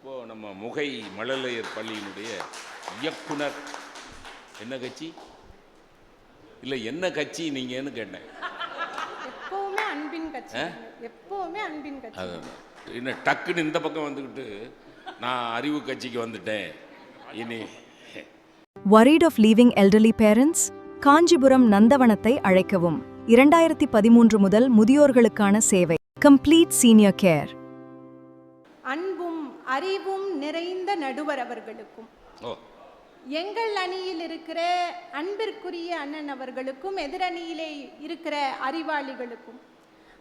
இப்போது நம்ம முகை மழலையர் பள்ளியினுடைய இயக்குனர் என்ன கட்சி இல்லை என்ன கட்சி நீங்கன்னு கேட்டேன். எப்பவுமே அன்பின் கட்சி, எப்பவுமே அன்பின் கட்சி. அதுதான் என்ன டக்குன்னு இந்த பக்கம் வந்துக்கிட்டு நான் அறிவு கட்சிக்கு வந்துட்டேன். இனி Worried of leaving elderly parents? Kanchipuram நந்தவனத்தை அழைக்கவும். 2013 முதல் முதியோர்களுக்கான சேவை. Complete senior care. அன்பும் அறிவும் நிறைந்த நடுவர் அவர்களுக்கும், எங்கள் அணியில் இருக்கிற அன்பிற்குரிய அண்ணன் அவர்களுக்கும், எதிரணியிலே இருக்கிற அறிவாளிகளுக்கும்,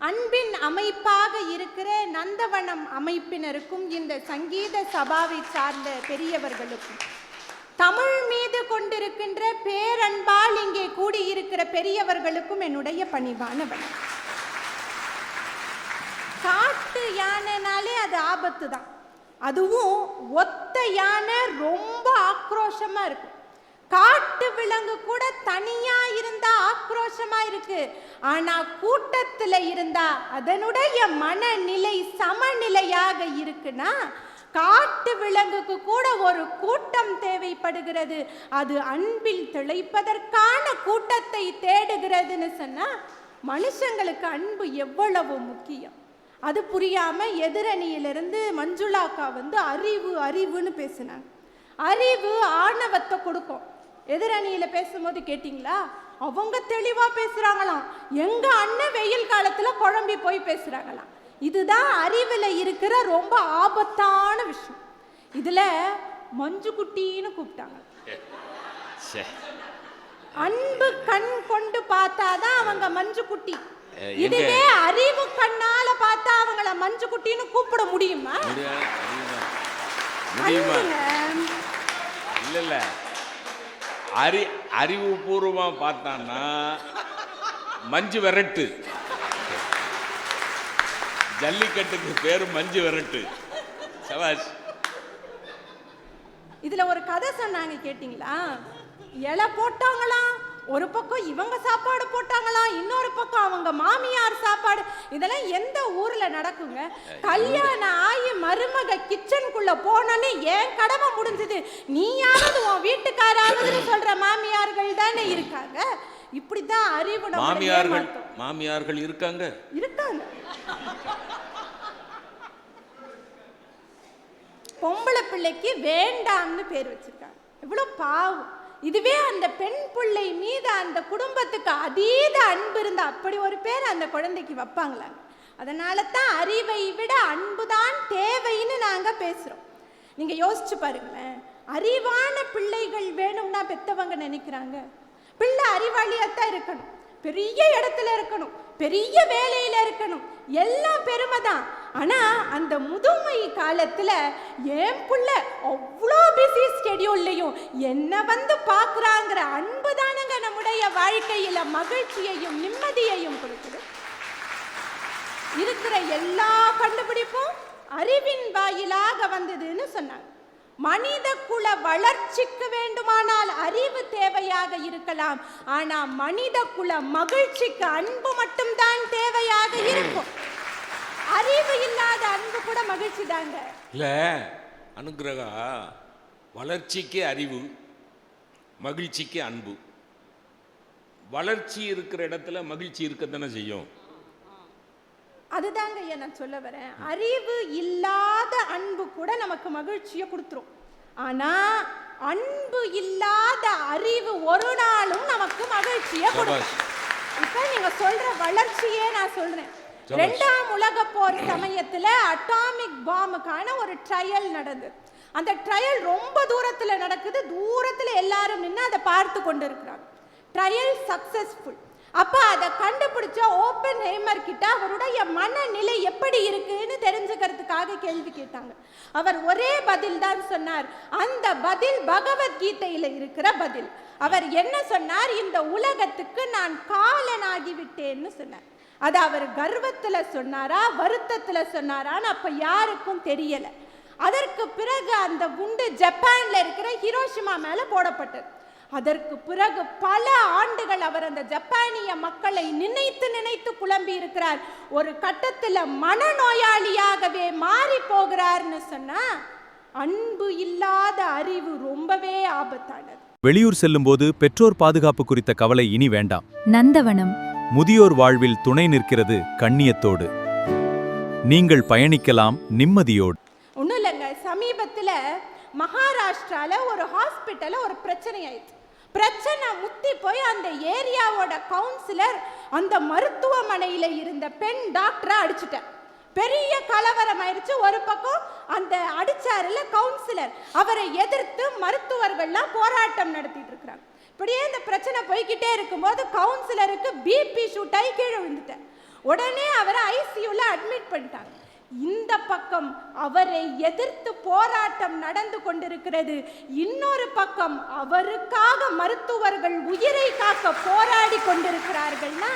அன்பின் அமைப்பாக இருக்கிற நந்தவனம் அமைப்பினருக்கும், இந்த சங்கீத சபாவை சார்ந்த பெரியவர்களுக்கும், தமிழ் மீது கொண்டிருக்கின்ற பேரன்பால் இங்கே கூடியிருக்கிற பெரியவர்களுக்கும் என்னுடைய பணிவான வணக்கம். காட்டு யானைனாலே அது ஆபத்து தான். அதுவும் ஒத்த யானை ரொம்ப ஆக்ரோஷமா இருக்கு. காட்டு விலங்கு கூட தனியா இருந்தா ஆக்ரோஷமா இருக்கு. ஆனா கூட்டத்துல இருந்தா அதனுடைய மனநிலை சமநிலையாக இருக்குன்னா, காட்டு விலங்குக்கு கூட ஒரு கூட்டம் தேவைப்படுகிறது. அது அன்பில் திளைப்பதற்கான கூட்டத்தை தேடுகிறதுன்னு சொன்னா, மனுஷங்களுக்கு அன்பு எவ்வளவு முக்கியம். அது புரியாம எதிரணியிலிருந்து மஞ்சுளாக்கா அறிவு அறிவுன்னு பேசினாங்க. அறிவு ஆணவத்தை கொடுக்கும். எதிரணியில பேசும்போது கேட்டீங்களா, அவங்க தெளிவா பேசுறாங்களாம். எங்க அண்ணன் வெயில் காலத்துல குழம்பி போய் பேசுறாங்களாம். இதுதான் அறிவுல இருக்கிற ரொம்ப ஆபத்தான விஷயம். இதுல மஞ்சு குட்டின்னு கூப்பிட்டாங்க. அன்பு கண் கொண்டு பார்த்தாதான் அவங்க மஞ்சு குட்டி. இதுவே அறிவு கண்ணால பார்த்தா அவங்கள மஞ்சு குட்டின்னு கூப்பிட முடியுமா? இல்ல அறிவுபூர்வமா பார்த்தான்னா மஞ்சு விரட்டு. ஜல்லிக்கட்டுக்கு பேரு மஞ்சு விரட்டு. சபாஷ். இதுல ஒரு கதை சொன்னாங்க கேட்டீங்களா? இலை போட்டாங்களாம், ஒரு பக்கம் இவங்க சாப்பாடு போட்டாங்களாம், இன்னொரு பக்கம் அவங்க மாமியார் சாப்பாடு. இதெல்லாம் எந்த ஊர்ல நடக்குங்க? கல்யாணம் ஆகி மருமக கிச்சனுக்குள்ள போனோன்னு என் கடமை முடிஞ்சது, நீயாவது உன் வீட்டுக்காராவது சொல்ற மாமியார்கள் தானே இருக்காங்க. இப்படிதான் அறிவு. மாமியார்கள் இருக்காங்க. பொம்பளை பிள்ளைக்கு வேண்டாம்னு பேர் வச்சிருக்காங்க. எவ்வளவு பாவம். இதுவே அந்த பெண் பிள்ளை மீது அந்த குடும்பத்துக்கு அதீத அன்பு இருந்தா அப்படி ஒரு பேர் அந்த குழந்தைக்கு வைப்பாங்களா? அதனால தான் அறிவை விட அன்புதான் தேவைன்னு நாங்க பேசுறோம். நீங்க யோசிச்சு பாருங்களேன். அறிவான பிள்ளைகள் வேணும்னா பெத்தவங்க நினைக்கிறாங்க. பிள்ளை அறிவாளியாத்தான் இருக்கணும், பெரிய இடத்துல இருக்கணும், பெரிய வேலையில இருக்கணும், எல்லாம் பெருமை தான். ஆனா அந்த முதுமை காலத்துல என் புள்ள அவ்வளோ பிஸி ஸ்கெடியூல்லையும் என்ன பார்க்குறாங்கிற அன்பு தானுங்க நம்முடைய வாழ்க்கையில மகிழ்ச்சியையும் நிம்மதியையும் கொடுக்குது. இருக்கிற எல்லா கண்டுபிடிப்பும் அறிவின் வாயிலாக வந்ததுன்னு சொன்னாங்க. மனித குல வளர்ச்சிக்கு வேண்டுமானால் அறிவு தேவையாக இருக்கலாம். ஆனா மனித குல மகிழ்ச்சிக்கு அன்பு மட்டும்தான் தேவையாக இருக்கும். அறிவு இல்லாத அன்பு கூட மகிழ்ச்சி தாங்க. இல்ல அனுகிரகா, வளர்ச்சிக்கு அறிவு, மகிழ்ச்சிக்கு அன்பு. வளர்ச்சி இருக்கிற இடத்துல மகிழ்ச்சி இருக்கத்தானே செய்யும். அதுதாங்க நான் சொல்ல வரேன். அறிவு இல்லாத அன்பு கூட நமக்கு மகிழ்ச்சியை கொடுத்துரும். ஆனா அன்பு இல்லாத அறிவு ஒரு நாளும் நமக்கு மகிழ்ச்சியை கொடுக்கும். இப்ப நீங்க சொல்ற வளர்ச்சியே நான் சொல்றேன். 2ஆம் உலக போர் சமயத்துல அட்டாமிக் பாம்புக்கான ஒரு ட்ரையல் நடந்தது. அந்த ட்ரையல் ரொம்ப தூரத்துல நடக்குது. தூரத்துல எல்லாரும் நின்று அதை பார்த்து கொண்டு இருக்கிறாங்க. Trial successful. அப்ப அதை கண்டுபிடிச்ச ஓப்பன் ஹேமர் கிட்ட அவருடைய மனநிலை எப்படி இருக்குன்னு தெரிஞ்சுக்கிறதுக்காக கேள்வி கேட்டாங்க. அவர் ஒரே பதில் தான் சொன்னார். அந்த பதில் பகவத்கீதையில இருக்கிற பதில். அவர் என்ன சொன்னார்? இந்த உலகத்துக்கு நான் காலனாகி விட்டேன்னு சொன்னார். அது அவர் கர்வத்துல சொன்னாரா வருத்தத்துல சொன்னாரான்னு அப்ப யாருக்கும் தெரியல. அதற்கு பிறகு அந்த குண்டு ஜப்பான்ல இருக்கிற ஹிரோஷிமா மேல போடப்பட்டது. அதற்கு பிறகு பல ஆண்டுகள் அவர் அந்த ஜப்பானிய மக்களை நினைத்து நினைத்து குழம்பி இருக்கிறார். ஒரு கட்டத்தில் மனநோயாளியாகவே மாறி போகிறார்னு சொன்னா அன்பு இல்லாத அறிவு ரொம்பவே ஆபத்தானது. வெளியூர் செல்லும்போது பெற்றோர் பாதுகாப்பு குறித்த கவலை இனி வேண்டாம். நந்தவனம். முதியோர் வாழ்வில் துணை நிற்கிறது கண்ணியத்தோடு. நீங்கள் பயணிக்கலாம் நிம்மதியோடு. ஒன்றும் இல்லைங்க, சமீபத்தில் மகாராஷ்டிரால ஒரு ஹாஸ்பிட்டலில் ஒரு பிரச்சனை ஆயிடுச்சு. பிரச்சனை முத்தி போய் அந்த ஏரியாவோட கவுன்சிலர் அந்த மருத்துவமனையில் இருந்த பெண் டாக்டரை அடிச்சுட்டார். பெரிய கலவரம் ஆயிடுச்சு. ஒரு பக்கம் அந்த அடிச்சாருல கவுன்சிலர், அவரை எதிர்த்து மருத்துவர்கள்லாம் போராட்டம் நடத்திட்டு இருக்கிறாங்க. இப்படியே இந்த பிரச்சனை போய்கிட்டே இருக்கும்போது கவுன்சிலருக்கு பிபி ஷூட் ஆகி கீழே விழுந்துட்டார். உடனே அவரை ஐசியூல அட்மிட் பண்ணிட்டாங்க. இந்த பக்கம் அவரை எதிர்த்து போராட்டம் நடந்து கொண்டிருக்கிறது. இன்னொரு பக்கம் அவருக்காக மருத்துவர்கள் உயிரை காக்க போராடி கொண்டிருக்கிறார்கள்னா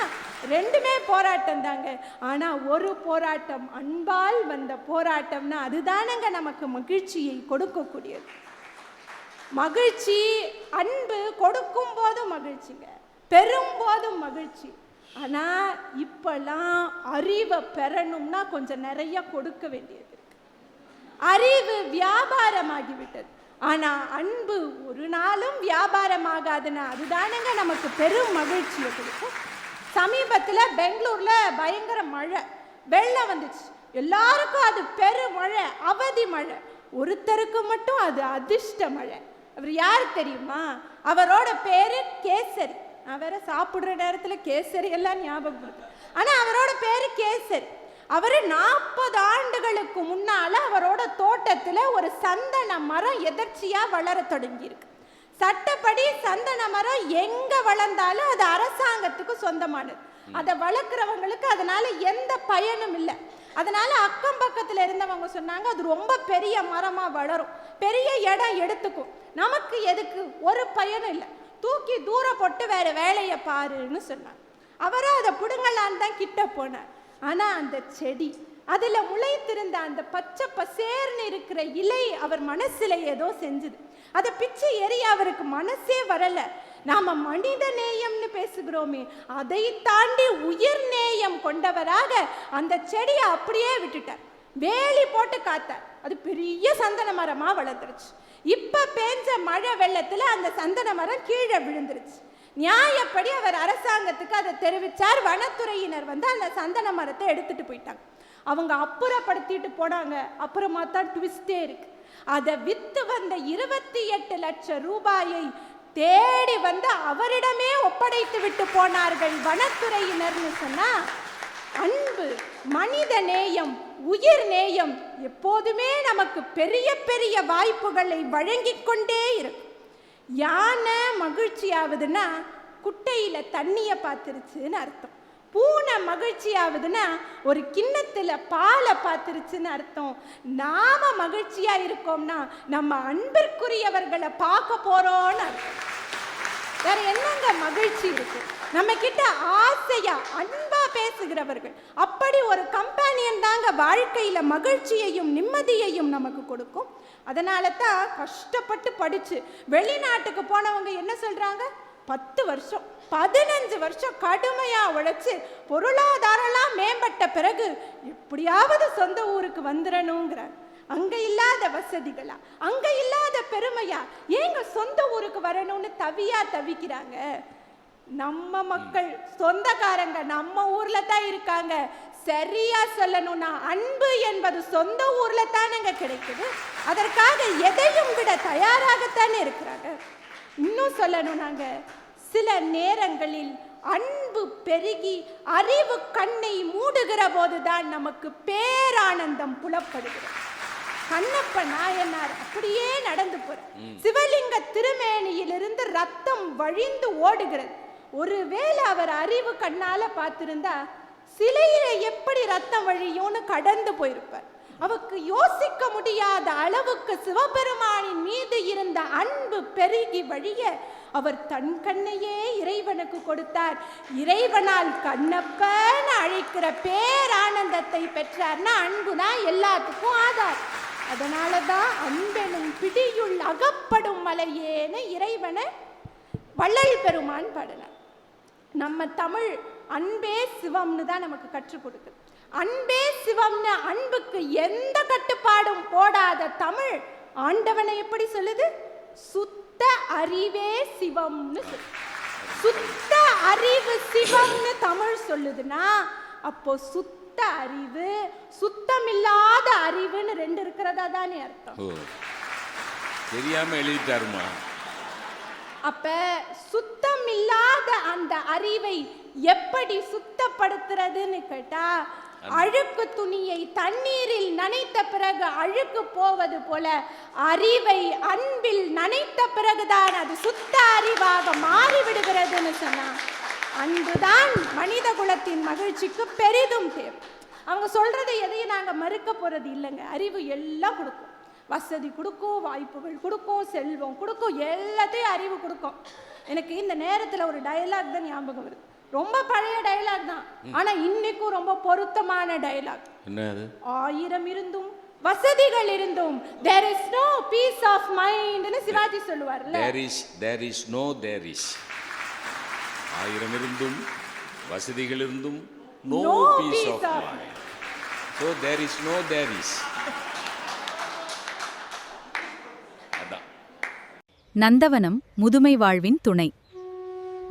ரெண்டுமே போராட்டம் தாங்க. ஆனா ஒரு போராட்டம் அன்பால் வந்த போராட்டம்னா அதுதானங்க நமக்கு மகிழ்ச்சியை கொடுக்கக்கூடியது. மகிழ்ச்சி, அன்பு கொடுக்கும் போதும் மகிழ்ச்சிங்க, பெறும் போதும் மகிழ்ச்சி. ஆனா இப்பெல்லாம் அறிவை பெறணும்னா கொஞ்சம் நிறைய கொடுக்க வேண்டியது இருக்கு. அறிவு வியாபாரமாகிவிட்டது. ஆனா அன்பு ஒரு நாளும் வியாபாரமாகாதுன்னா அதுதானங்க நமக்கு பெரும் மகிழ்ச்சியை கொடுக்கும். சமீபத்தில் பெங்களூர்ல பயங்கர மழை, வெள்ளம் வந்துச்சு. எல்லாருக்கும் அது பெருமழை, அவதி மழை. ஒருத்தருக்கு மட்டும் அது அதிர்ஷ்ட மழை. அவர் யார் தெரியுமா? அவரோட பேரு கேசரி. நான் வேற சாப்பிடுற நேரத்தில் கேசரி எல்லாம் ஞாபகப்படுத்து. ஆனா அவரோட பேரு கேசரி. அவரு 40 ஆண்டுகளுக்கு முன்னால அவரோட தோட்டத்துல ஒரு சந்தன மரம் எதர்ச்சியா வளர தொடங்கி இருக்கு. சட்டப்படி சந்தன மரம் எங்க வளர்ந்தாலும் அது அரசாங்கத்துக்கு சொந்தமானது. அதை வளர்க்குறவங்களுக்கு அதனால எந்த பயனும் இல்லை. அதனால அக்கம் பக்கத்துல இருந்தவங்க சொன்னாங்க அது ரொம்ப பெரிய மரமா வளரும், பெரிய இடம் எடுத்துக்கும், நமக்கு எதுக்கு ஒரு பயனும் இல்லை, தூக்கி தூர போட்டு வேற வேலையை பாருன்னு சொன்னாங்க. அவரும் அதை புடுங்கலான்னு தான் கிட்ட போனார். ஆனா அந்த செடி, அதுல முளைத்திருந்த அந்த பச்சை பசேர்னு இருக்கிற இலை அவர் மனசுல ஏதோ செஞ்சுது. அதை பிச்சு எரிய அவருக்கு மனசே வரல. நாம மனித நேயம்னு பேசுகிறோமே, அதை தாண்டி உயிர் நேயம் கொண்டவராக அந்த செடியை அப்படியே விட்டுட்டார். வேலி போட்டு காத்தார். அது பெரிய சந்தன மரமா வளர்ந்துருச்சு. இப்ப பேஞ்ச மழை வெள்ளத்துல அந்த சந்தன மரம் கீழே விழுந்துருச்சு. நியாயப்படி அவர் அரசாங்கத்துக்கு அதை தெரிவிச்சார். வனத்துறையினர் வந்து அந்த சந்தன மரத்தை எடுத்துட்டு போயிட்டாங்க. அவங்க அப்புறப்படுத்திட்டு போனாங்க. அப்புறமா தான் ட்விஸ்டே இருக்கு. அதை வித்து வந்த 28 லட்சம் ரூபாயை தேடி வந்து அவரிடமே ஒப்படைத்து விட்டு போனார்கள் வனத்துறையினர்னு சொன்னா, அன்பு, மனித நேயம், உயிர் நேயம் எப்போதுமே நமக்கு பெரிய பெரிய வாய்ப்புகளை வழங்கி கொண்டே இருக்கும். யானை மகிழ்ச்சி ஆகுதுன்னா குட்டையில தண்ணிய பார்த்துருச்சுன்னு அர்த்தம். பூனை மகிழ்ச்சி ஆகுதுன்னா ஒரு கிண்ணத்துல பாலை பார்த்துருச்சுன்னு அர்த்தம். நாம மகிழ்ச்சியா இருக்கோம்னா நம்ம அன்பிற்குரியவர்களை பார்க்க போறோம்னு அர்த்தம். வேற என்னங்க மகிழ்ச்சி இருக்கு? நம்ம கிட்ட ஆசையா அன்பா பேசுகிறவர்கள், அப்படி ஒரு கம்பெனியன் தாங்க வாழ்க்கையில மகிழ்ச்சியையும் நிம்மதியையும் நமக்கு கொடுக்கும். அதனால தான் கஷ்டப்பட்டு படிச்சு வெளிநாட்டுக்கு போனவங்க என்ன சொல்றாங்க, 10 வருஷம் 15 வருஷம் கடுமையா உழைச்சு பொருளாதாரம்லாம் மேம்பட்ட பிறகு எப்படியாவது சொந்த ஊருக்கு வந்துடணுங்கிறார். அங்க இல்லாத வசதிகளா, அங்க இல்லாத பெருமையா, ஏங்க சொந்த ஊருக்கு வரணும்னு தவிக்கிறாங்க. நம்ம மக்கள் சொந்தக்காரங்க நம்ம ஊர்ல தான் இருக்காங்க. சரியா சொல்லணும்னா அன்பு என்பது சொந்த ஊர்ல தானங்க கிடைக்குது. அதற்காக எதையும் விட தயாராகத்தானே இருக்கிறாங்க. இன்னும் சொல்லணும்னாங்க, சில நேரங்களில் அன்பு பெருகி அறிவு கண்ணை மூடுகிற போதுதான் நமக்கு பேரானந்தம் புலப்படுகிறது. கண்ணப்ப நாயனார் அப்படியே நடந்து போற சிவலிங்க திருமேனியிலிருந்து ரத்தம் வழிந்து ஓடுகிறது. ஒருவேளை அவர் அறிவு கண்ணால பார்த்திருந்தா சிலையில எப்படி ரத்தம் வழியும்னு கடந்து போயிருப்பார். அவருக்கு யோசிக்க முடியாத அளவுக்கு சிவபெருமானின் மீது இருந்த அன்பு பெருகி வழிய அவர் தன் கண்ணையே இறைவனுக்கு கொடுத்தார். இறைவனால் கண்ணப்பன் அழைக்கிற பேரானந்தத்தை பெற்றார்னா அன்புனா எல்லாத்துக்கும் ஆதார். அதனாலதான் அன்பெனும் பிடியுள் அகப்படும் மலையேன்னு இறைவனை வள்ளல் பெருமான் பாடினார். நம்ம தமிழ் அன்பே சிவம்னு தான் நமக்கு கற்றுக் கொடுக்குது. அன்பே சிவம்னு அன்புக்கு எந்த கட்டுப்பாடும் போடாத தமிழ் ஆண்டவனை எப்படி சொல்லுது? சுத்த அறிவே சிவம்னு சொல்லு. சுத்த அறிவு சிவம்னு தமிழ் சொல்லுதுன்னா அப்போ சுத்த அறிவு சுத்தமில்லாத அறிவுன்னு ரெண்டு இருக்கிறதா தானே அர்த்தம். தெரியாம எழுதிட்டாருமா. அப்ப சுத்தம் இல்லாத அந்த அறிவை எப்படி சுத்தப்படுத்துறதுன்னு கேட்டா, அழுக்கு துணியை தண்ணீரில் நனைத்த பிறகு அழுக்கு போவது போல அறிவை அன்பில் நனைத்த பிறகுதான் அது சுத்த அறிவாக மாறிவிடுகிறதுன்னு சொன்னா, அன்புதான் மனித குலத்தின் மகிழ்ச்சிக்கு பெரிதும் தேவை. அவங்க சொல்றதை எதையும் நாங்க மறுக்க போறது இல்லைங்க. அறிவு எல்லாம் கொடுக்கும், வசதி கொடுக்கும், வாய்ப்புகள் கொடுக்கும், செல்வம் கொடுக்கும், எல்லாத்தையும் அறிவு கொடுக்கும். எனக்கு இந்த நேரத்தில் ஒரு டயலாக் தான் ஞாபகம் வருது. ரொம்ப பழைய டயலாக் தான், ஆனா இன்னைக்கும் ரொம்ப பொருத்தமான டயலாக். என்னது? 1000 இருந்தும் வசதிகள் இருந்தும் there is no peace of mind னு Sivaji சொல்லுவார்ல. there is no there is. 1000 இருந்தும் வசதிகள் இருந்தும் no peace of mind. So there is no there is. நந்தவனம் முதுமை வாழ்வின் துணை.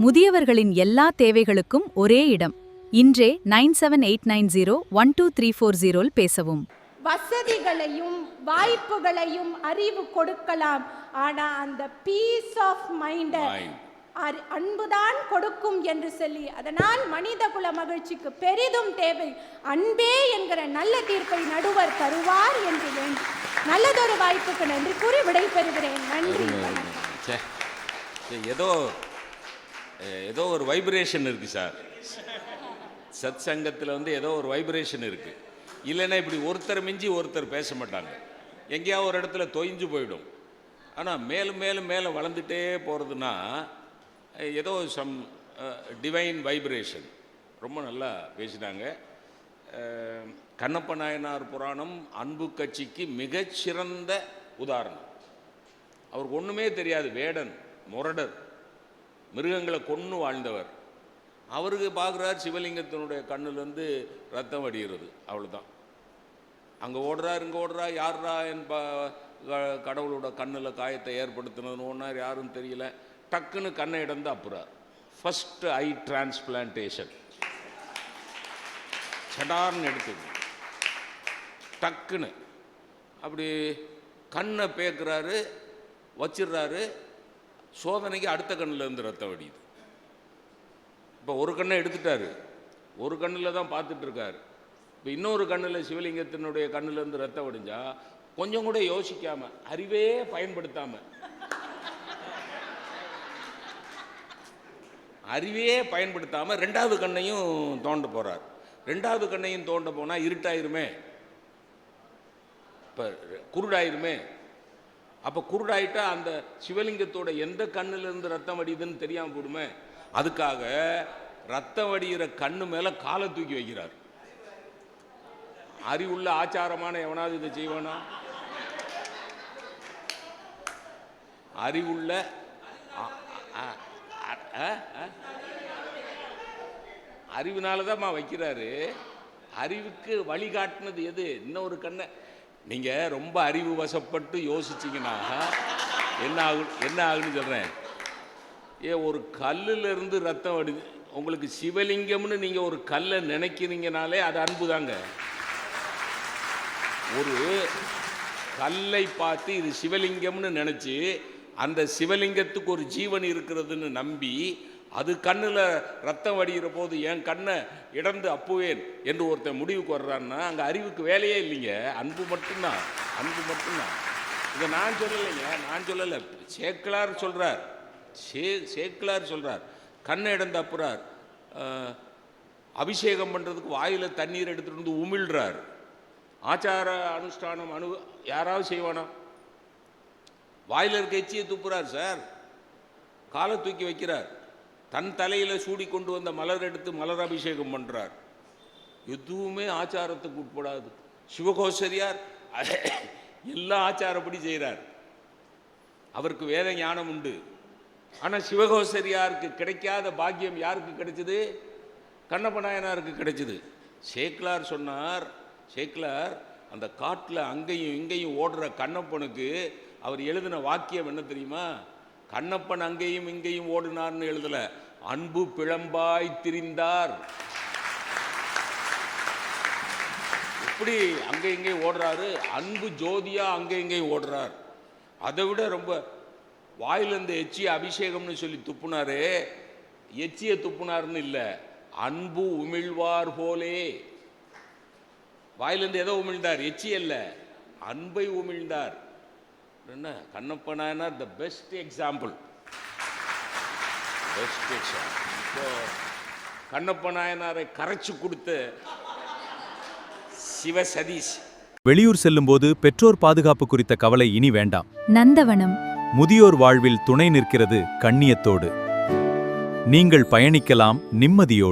முதியவர்களின் எல்லா தேவைகளுக்கும் ஒரே இடம். இன்றே 9789012340 பேசவும். வசதிகளையும் வாய்ப்புகளையும் அறிவு கொடுக்கலாம், ஆனா அந்த பீஸ் ஆஃப் மைண்ட் அன்புதான் கொடுக்கும் என்று சொல்லி, அதனால் மனித குல மகிழ்ச்சிக்கு பெரிதும் தேவை அன்பே என்கிற நல்ல தீர்ப்பை நடுவர் தருவார் என்று வேண்டும். நல்லதொரு வாய்ப்புக்கு நன்றி கூறி விடைபெறுகிறேன். நன்றி. ஏதோ ஒரு வைப்ரேஷன் இருக்கு சார். சத் சங்கத்தில் ஏதோ ஒரு வைப்ரேஷன் இருக்கு. இல்லைன்னா இப்படி ஒருத்தர் மிஞ்சி ஒருத்தர் பேச மாட்டாங்க. எங்கேயாவது ஒரு இடத்துல தொய்ஞ்சு போயிடும். ஆனால் மேலும் மேலும் மேலே வளர்ந்துட்டே போகிறதுனா ஏதோ சம் டிவைன் வைப்ரேஷன். ரொம்ப நல்லா பேசினாங்க. கண்ணப்ப நாயனார் புராணம் அன்பு கட்சிக்கு மிகச்சிறந்த உதாரணம். அவருக்கு ஒன்றுமே தெரியாது, வேடன் முரடர், மிருகங்களை கொன்று வாழ்ந்தவர். அவருக்கு பார்க்குறார் சிவலிங்கத்தினுடைய கண்ணுலேருந்து ரத்தம் வடிகிறது, அவ்வளோதான். அங்கே ஓடுறார், இங்கே ஓடுறா, யாரா என் கடவுளோட கண்ணில் காயத்தை ஏற்படுத்தினதுன்னு ஒன்றார், யாரும் தெரியல. டக்குன்னு கண்ணை இடந்து அப்புறார். First I transplantation சடார்னு எடுத்துது. டக்குன்னு அப்படி கண்ணை பேக்குறாரு, வச்சிடுறாரு. சோதனைக்கு அடுத்த கண்ணில் இருந்து ரத்தம் வடியுது. இப்போ ஒரு கண்ணை எடுத்துட்டாரு, ஒரு கண்ணில் தான் பார்த்துட்டு இருக்காரு. இப்போ இன்னொரு கண்ணில் சிவலிங்கத்தினுடைய கண்ணிலேருந்து ரத்தம் வடிஞ்சா கொஞ்சம் கூட யோசிக்காம, அறிவே பயன்படுத்தாமல், அறிவே பயன்படுத்தாமல் ரெண்டாவது கண்ணையும் தோண்ட போகிறார். ரெண்டாவது கண்ணையும் தோண்ட போனால் இருட்டாயிருமே, இப்போ குருடாயிருமே. அப்போ குருடாயிட்டா அந்த சிவலிங்கத்தோட எந்த கண்ணிலிருந்து ரத்தம் வடியுதுன்னு தெரியாமல் போடுமே. அதுக்காக ரத்தம் வடிகிற கண்ணு மேலே காலை தூக்கி வைக்கிறார். அறிவுள்ள ஆச்சாரமான எவனாவது இதை செய்வானா? அறிவுள்ள அறிவுனாலதான் வைக்கிறாரு. அறிவுக்கு வழிகாட்டினது எது? இன்னொரு கண்ணை நீங்கள் ரொம்ப அறிவு வசப்பட்டு யோசிச்சிங்கன்னா என்ன ஆகுன்னு சொல்கிறேன். ஒரு கல்லிலிருந்து ரத்தம் வடிது. உங்களுக்கு சிவலிங்கம்னு நீங்கள் ஒரு கல்லை நினைக்கிறீங்கனாலே அது அன்பு தாங்க. ஒரு கல்லை பார்த்து இது சிவலிங்கம்னு நினச்சி அந்த சிவலிங்கத்துக்கு ஒரு ஜீவன் இருக்கிறதுன்னு நம்பி அது கண்ணில் ரத்தம் வடிகிற போது என் கண்ணை இடந்து அப்புவேன் என்று ஒருத்தன் முடிவுக்கு வர்றான்னா அங்கே அறிவுக்கு வேலையே இல்லைங்க. அன்பு மட்டும்தான், அன்பு மட்டும்தான். இதை நான் சொல்லலைங்க, நான் சொல்லலை, சேக்கிழார் சொல்கிறார். சேக்கிழார் சொல்கிறார், கண்ணை இடந்து அப்புறார். அபிஷேகம் பண்ணுறதுக்கு வாயில் தண்ணீர் எடுத்துகிட்டு வந்து உமிழ்றார். ஆச்சார அனுஷ்டானம் யாராவது செய்வானா? வாயில் இருக்க எச்சியை துப்புறார் சார், காலை தூக்கி வைக்கிறார். தன் தலையில் சூடி கொண்டு வந்த மலர் எடுத்து மலர் அபிஷேகம் பண்ணுறார். எதுவுமே ஆச்சாரத்துக்கு உட்படாது. சிவகோசரியார் எல்லா ஆச்சாரப்படி செய்கிறார். அவருக்கு வேத ஞானம் உண்டு. ஆனால் சிவகோசரியாருக்கு கிடைக்காத பாக்கியம் யாருக்கு கிடைச்சது? கண்ணப்ப நாயனாருக்கு கிடைச்சது. சேக்கிழார் சொன்னார், சேக்கிழார் அந்த காட்டில் அங்கேயும் இங்கேயும் ஓடுற கண்ணப்பனுக்கு அவர் எழுதின வாக்கியம் என்ன தெரியுமா? கண்ணப்பன் அங்கேயும் இங்கேயும் ஓடினார்னு எழுதல, அன்பு பிழம்பாய் திரிந்தார். எப்படி அங்கே இங்கேயும் ஓடுறாரு, அன்பு ஜோதியா அங்கே இங்கேயும் ஓடுறார். அதை விட ரொம்ப வாயிலிருந்து எச்சிய அபிஷேகம்னு சொல்லி துப்புனாரு, எச்சிய துப்புனார்னு இல்லை, அன்பு உமிழ்வார் போலே. வாயிலிருந்து ஏதோ உமிழ்ந்தார், எச்சி அல்ல, அன்பை உமிழ்ந்தார். என்ன Kannappa Nayanar the best example. இப்போ கண்ணப்ப நாயனாரை கரைச்சு கொடுத்த சிவ சதீஷ். வெளியூர் செல்லும்போது பெற்றோர் பாதுகாப்பு குறித்த கவலை இனி வேண்டாம். நந்தவனம். முதியோர் வாழ்வில் துணை நிற்கிறது கண்ணியத்தோடு. நீங்கள் பயணிக்கலாம் நிம்மதியோடு.